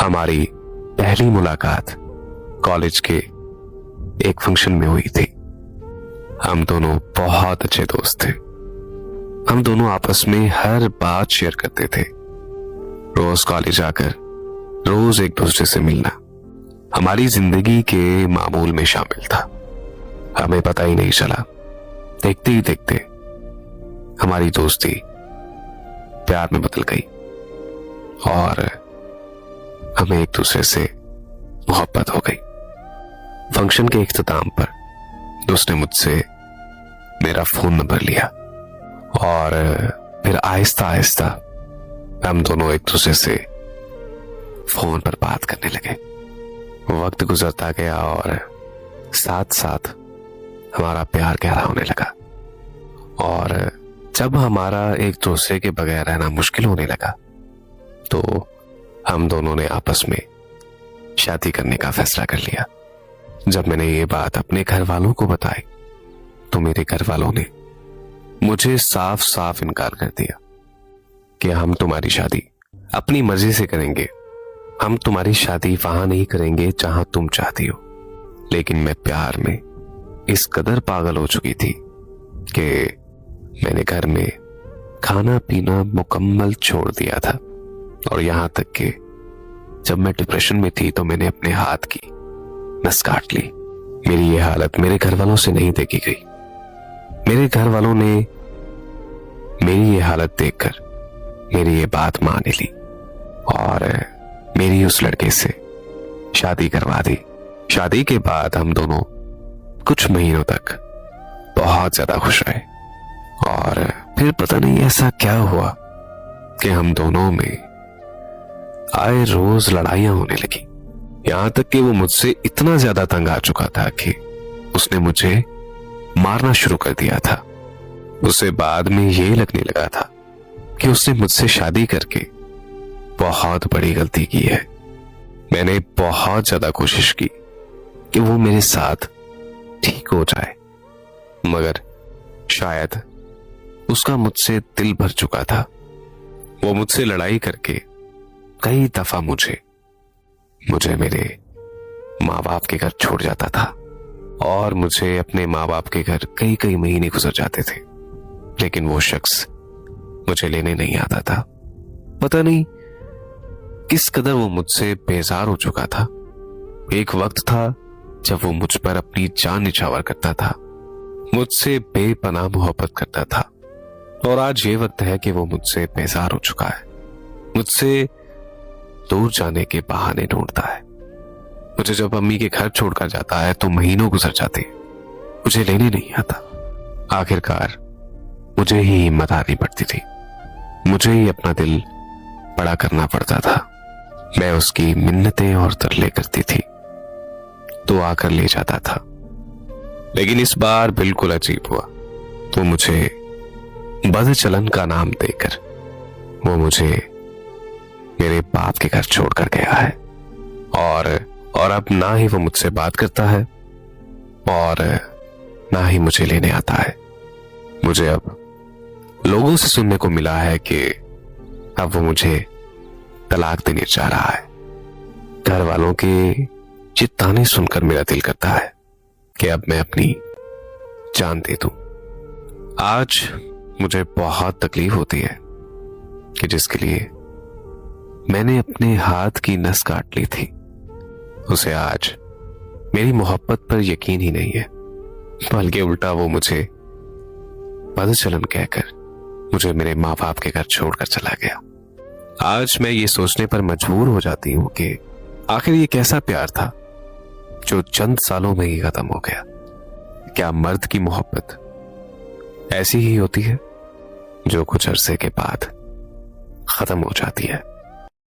हमारी पहली मुलाकात कॉलेज के एक फंक्शन में हुई थी। हम दोनों बहुत अच्छे दोस्त थे। हम दोनों आपस में हर बात शेयर करते थे। रोज कॉलेज आकर रोज एक दूसरे से मिलना हमारी जिंदगी के मामूल में शामिल था। हमें पता ही नहीं चला, देखते ही देखते हमारी दोस्ती प्यार में बदल गई और हमें एक दूसरे से मोहब्बत हो गई। फंक्शन के इख्तिताम पर उसने मुझसे मेरा फोन नंबर लिया और फिर आहिस्ता आहिस्ता हम दोनों एक दूसरे से फोन पर बात करने लगे। वक्त गुजरता गया और साथ साथ हमारा प्यार गहरा होने लगा और जब हमारा एक दूसरे के बगैर रहना मुश्किल होने लगा तो हम दोनों ने आपस में शादी करने का फैसला कर लिया। जब मैंने ये बात अपने घर वालों को बताई तो मेरे घर वालों ने मुझे साफ साफ इनकार कर दिया कि हम तुम्हारी शादी अपनी मर्जी से करेंगे। हम तुम्हारी शादी वहां नहीं करेंगे जहां तुम चाहती हो। लेकिन मैं प्यार में इस कदर पागल हो चुकी थी कि मैंने घर में खाना पीना मुकम्मल छोड़ दिया था और यहां तक कि जब मैं डिप्रेशन में थी तो मैंने अपने हाथ की नस काट ली। मेरी ये हालत मेरे घर वालों से नहीं देखी गई। मेरे घर वालों ने मेरी ये हालत देखकर मेरी ये बात मान ली और मेरी उस लड़के से शादी करवा दी। शादी के बाद हम दोनों कुछ महीनों तक बहुत ज्यादा खुश रहे और फिर पता नहीं ऐसा क्या हुआ कि हम दोनों में आए रोज लड़ाइयां होने लगी। यहां तक कि वो मुझसे इतना ज्यादा तंग आ चुका था कि उसने मुझे मारना शुरू कर दिया था। उसे बाद में ये लगने लगा था कि उसने मुझसे शादी करके बहुत बड़ी गलती की है। मैंने बहुत ज्यादा कोशिश की कि वो मेरे साथ ठीक हो जाए, मगर शायद उसका मुझसे दिल भर चुका था। वो मुझसे लड़ाई करके कई दफा मुझे मेरे माँ बाप के घर छोड़ जाता था और मुझे अपने माँ बाप के घर कई कई महीने गुजर जाते थे। लेकिन वो शख्स मुझे लेने नहीं आता था। पता नहीं किस कदर वो मुझसे बेजार हो चुका था। एक वक्त था जब वो मुझ पर अपनी जान निछावर करता था, मुझसे बेपनाह मोहब्बत करता था और आज ये वक्त है कि वो मुझसे बेजार हो चुका है। मुझसे दूर जाने के बहाने ढूंढता है। मुझे जब अम्मी के घर छोड़कर जाता है तो महीनों गुजर जाते, मुझे लेने नहीं आता। आखिरकार मुझे ही हिम्मत हारनी पड़ती थी। मुझे ही अपना दिल बड़ा करना पड़ता था। मैं उसकी मिन्नतें और तरले करती थी तो आकर ले जाता था। लेकिन इस बार बिल्कुल अजीब हुआ। वो मुझे बदचलन का नाम देकर वो मुझे मेरे बाप के घर छोड़कर गया है और अब ना ही वो मुझसे बात करता है और ना ही मुझे लेने आता है। मुझे अब लोगों से सुनने को मिला है कि अब वो मुझे तलाक देने जा रहा है। घर वालों के चित्ताने सुनकर मेरा दिल करता है कि अब मैं अपनी जान दे दूं। आज मुझे बहुत तकलीफ होती है कि जिसके लिए मैंने अपने हाथ की नस काट ली थी उसे आज मेरी मोहब्बत पर यकीन ही नहीं है, बल्कि उल्टा वो मुझे बदचलन कहकर मुझे मेरे माँ बाप के घर छोड़कर चला गया। आज मैं ये सोचने पर मजबूर हो जाती हूँ कि आखिर ये कैसा प्यार था जो चंद सालों में ही खत्म हो गया। क्या मर्द की मोहब्बत ऐसी ही होती है जो कुछ अरसे के बाद खत्म हो जाती है?